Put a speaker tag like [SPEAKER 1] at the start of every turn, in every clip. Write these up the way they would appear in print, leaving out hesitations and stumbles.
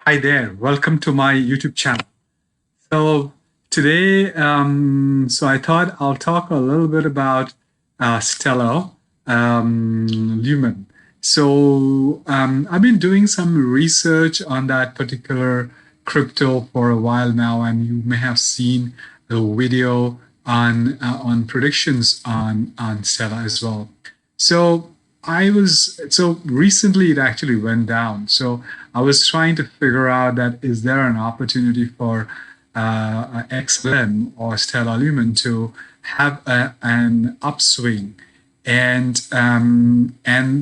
[SPEAKER 1] Hi there, welcome to my YouTube channel. So today, I thought I'll talk a little bit about Stellar Lumen. I've been doing some research on that particular crypto for a while now, and you may have seen the video on predictions on Stellar as well. So so recently it actually went down. So I was trying to figure out that is there an opportunity for XLM or Stellar Lumen to have an upswing, and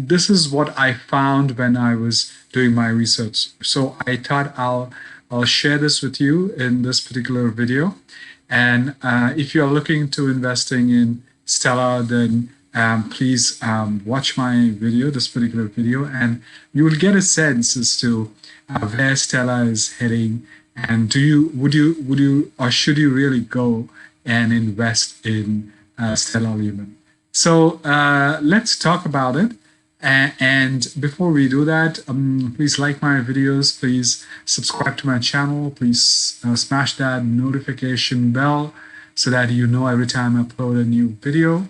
[SPEAKER 1] this is what I found when I was doing my research. So I thought I'll share this with you in this particular video. And if you're looking to investing in Stellar, then please watch my video, this particular video, and you will get a sense as to where Stellar is heading, and would you or should you really go and invest in Stellar Lumen? So let's talk about it. And before we do that, please like my videos, please subscribe to my channel, please smash that notification bell so that you know every time I upload a new video.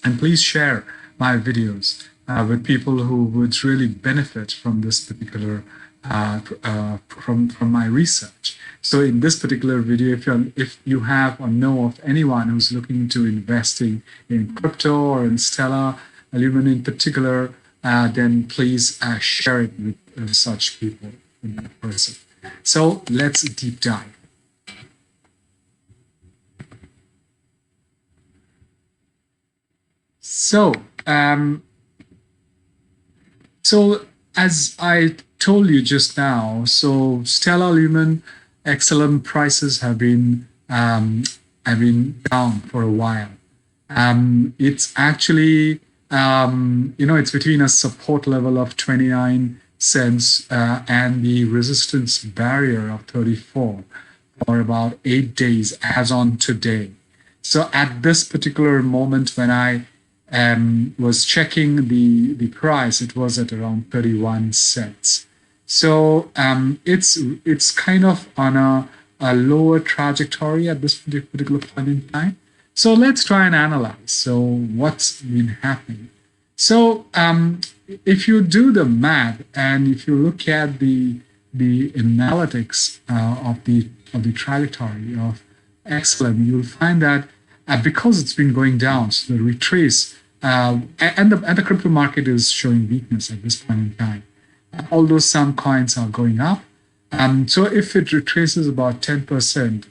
[SPEAKER 1] And please share my videos with people who would really benefit from this particular from my research. So in this particular video, if you have or know of anyone who's looking to investing in crypto or in Stellar Lumen in particular, then please share it with such people, with that person. So let's deep dive. So, as I told you just now, so Stellar Lumen XLM prices have been down for a while. It's actually it's between a support level of 29 cents and the resistance barrier of 34 for about 8 days as on today. So at this particular moment when I was checking the price, it was at around 31 cents. So it's kind of on a lower trajectory at this particular point in time. So let's try and analyze. So what's been happening? So if you do the math and if you look at the analytics of the trajectory of XLM, you'll find that because it's been going down, so the retrace and the crypto market is showing weakness at this point in time. Although some coins are going up, so if it retraces about 10%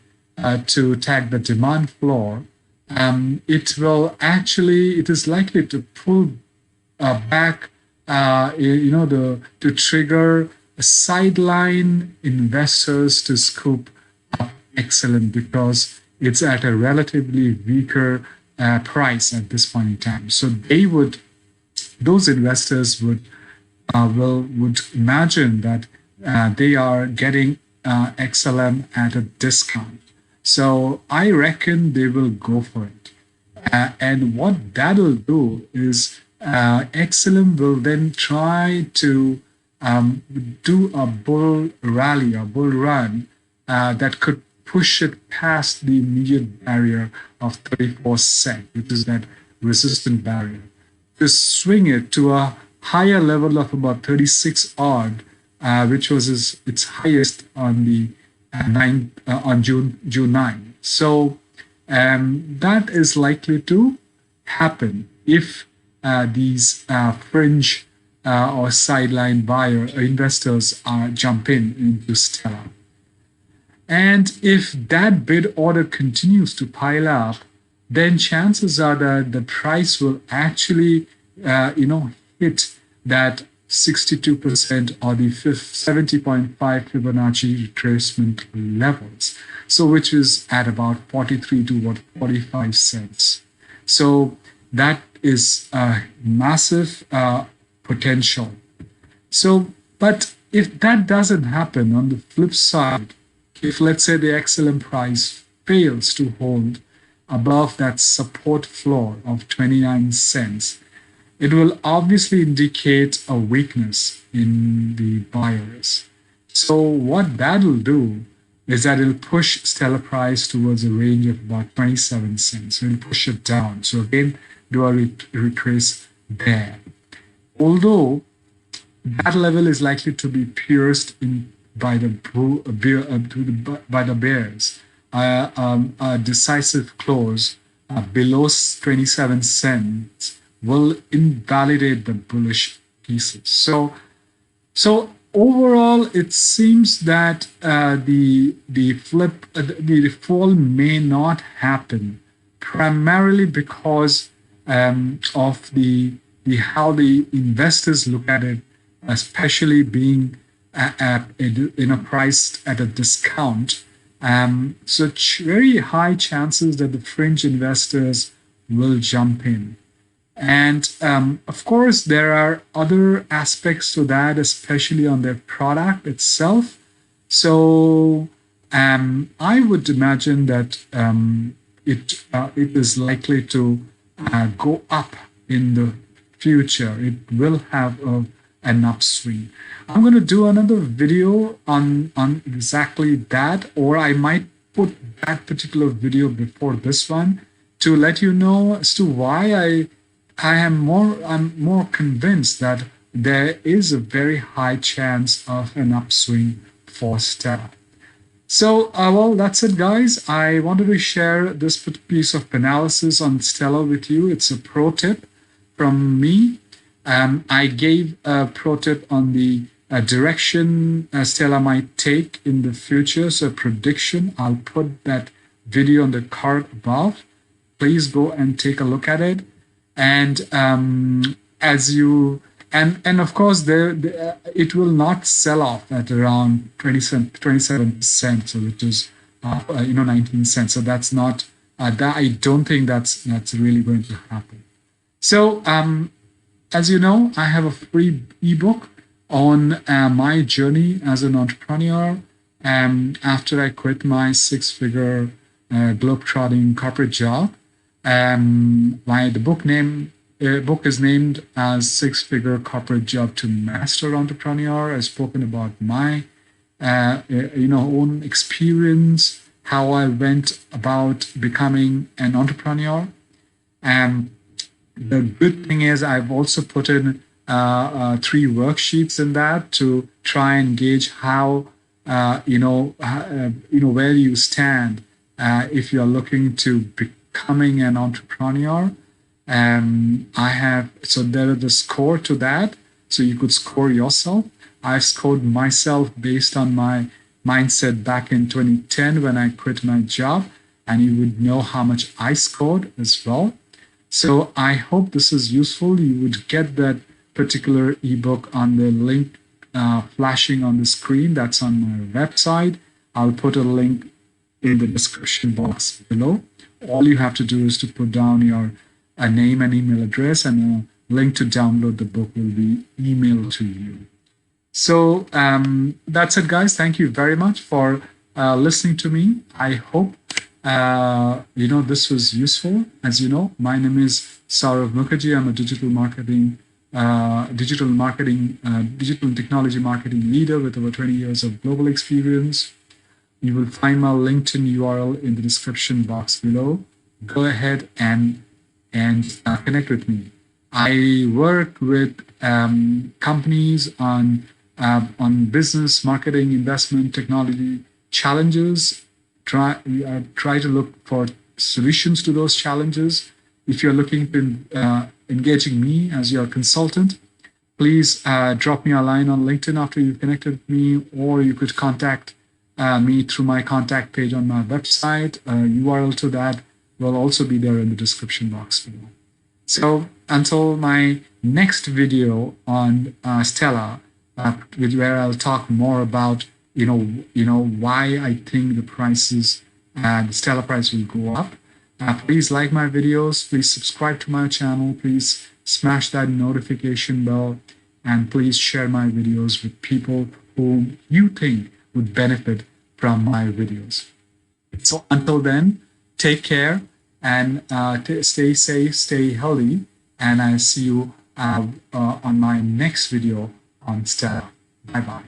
[SPEAKER 1] to tag the demand floor, it is likely to pull back, to trigger sideline investors to scoop up XLM because it's at a relatively weaker price at this point in time. So those investors would imagine that they are getting XLM at a discount. So I reckon they will go for it. And what that'll do is XLM will then try to do a bull rally, a bull run that could push it past the immediate barrier of 34 cents, which is that resistant barrier, to swing it to a higher level of about 36 odd, which was its highest on the on June 9. So that is likely to happen if these fringe or sideline buyer investors jump into Stellar. And if that bid order continues to pile up, then chances are that the price will actually, hit that 62% or the 70.5 Fibonacci retracement levels. So which is at about 43 to 45 cents. So that is a massive potential. So, but if that doesn't happen, on the flip side, if let's say the XLM price fails to hold above that support floor of 29 cents, it will obviously indicate a weakness in the buyers. So what that'll do is that it'll push Stellar price towards a range of about 27 cents. So it'll push it down. So again, do a retrace there. Although that level is likely to be pierced in by the by the bears. A decisive close below 27 cents will invalidate the bullish thesis. So overall, it seems that the fall may not happen, primarily because of the how the investors look at it, especially being priced at a discount. So very high chances that the fringe investors will jump in. And of course, there are other aspects to that, especially on their product itself. So I would imagine that it is likely to go up in the future. It will have an upswing. I'm going to do another video on exactly that, or I might put that particular video before this one to let you know as to why I'm more convinced that there is a very high chance of an upswing for Stellar. So, well, that's it, guys. I wanted to share this piece of analysis on Stellar with you. It's a pro tip from me. I gave a pro tip on the direction Stellar might take in the future. So, prediction. I'll put that video on the card above. Please go and take a look at it. And as you and of course it will not sell off at around 27%, so which is 19 cents. So that's not that I don't think that's really going to happen. So as you know, I have a free ebook on my journey as an entrepreneur. After I quit my six-figure globetrotting corporate job. The book is named as Six-Figure Corporate Job to Master Entrepreneur. I've spoken about my own experience, how I went about becoming an entrepreneur. And the good thing is I've also put in 3 worksheets in that to try and gauge how where you stand if you're looking to becoming an entrepreneur. So there is a score to that. So you could score yourself. I've scored myself based on my mindset back in 2010 when I quit my job, and you would know how much I scored as well. So I hope this is useful. You would get that particular ebook on the link flashing on the screen. That's on my website. I'll put a link in the description box below. All you have to do is to put down your name and email address, and a link to download the book will be emailed to you. So that's it, guys. Thank you very much for listening to me. I hope this was useful. As you know, my name is Saurav Mukherjee. I'm a digital and technology marketing leader with over 20 years of global experience. You will find my LinkedIn URL in the description box below. Go ahead and connect with me. I work with companies on business, marketing, investment, technology challenges. Try to look for solutions to those challenges. If you're looking to engaging me as your consultant, please drop me a line on LinkedIn after you've connected with me, or you could contact me through my contact page on my website. URL to that will also be there in the description box below. So until my next video on Stellar, where I'll talk more about why I think the prices and the Stellar price will go up. Please like my videos. Please subscribe to my channel. Please smash that notification bell, and please share my videos with people whom you think would benefit from my videos. So until then, take care and stay safe, stay healthy, and I'll see you on my next video on Stellar. Bye-bye.